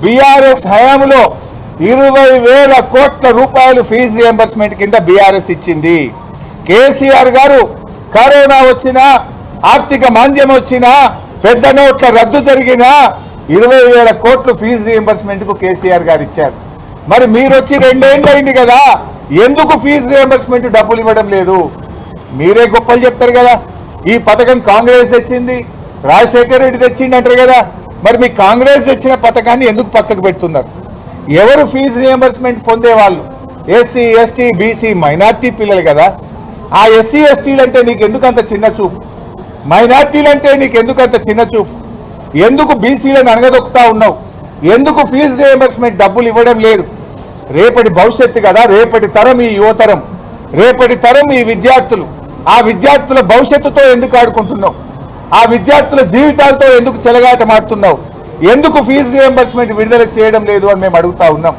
BRS హయాంలో 20,000 కోట్ల రూపాయలు ఫీజు రియంబర్స్మెంట్ కింద బీఆర్ఎస్ ఇచ్చింది. కేసీఆర్ గారు కరోనా వచ్చినా, ఆర్థిక మాంద్యం వచ్చినా, పెద్ద నోట్ల రద్దు జరిగినా 20,000 కోట్లు ఫీజు రియంబర్స్మెంట్ కు కేసీఆర్ గారు ఇచ్చారు. మరి మీరు వచ్చి 2 ఏళ్ళు అయింది కదా, ఎందుకు ఫీజు రియంబర్స్మెంట్ డబ్బులు ఇవ్వడం లేదు? మీరే గొప్పలు చెప్తారు కదా, ఈ పథకం కాంగ్రెస్ తెచ్చింది, రాజశేఖర్ రెడ్డి తెచ్చింది అంటారు కదా. మరి మీ కాంగ్రెస్ తెచ్చిన పథకాన్ని ఎందుకు పక్కకు పెడుతున్నారు? ఎవరు ఫీజు రియంబర్స్మెంట్ పొందేవాళ్ళు? ఎస్సీ, ఎస్టీ, బీసీ, మైనార్టీ పిల్లలు కదా. ఆ ఎస్సీ, ఎస్టీలు అంటే నీకు ఎందుకు అంత చిన్న చూపు? మైనార్టీలు అంటే నీకు ఎందుకు అంత చిన్న చూపు? ఎందుకు బీసీలను అనగదొక్కుతా ఉన్నావు? ఎందుకు ఫీజు రియంబర్స్మెంట్ డబ్బులు ఇవ్వడం లేదు? రేపటి భవిష్యత్తు కదా, రేపటి తరం ఈ యువతరం, రేపటి తరం ఈ విద్యార్థులు. ఆ విద్యార్థుల భవిష్యత్తుతో ఎందుకు ఆడుకుంటున్నావు? ఆ విద్యార్థుల జీవితాలతో ఎందుకు చెలగాటమాడుతున్నావు? ఎందుకు ఫీజు రియంబర్స్మెంట్ విడుదల చేయడం లేదు అని మేము అడుగుతా ఉన్నాం.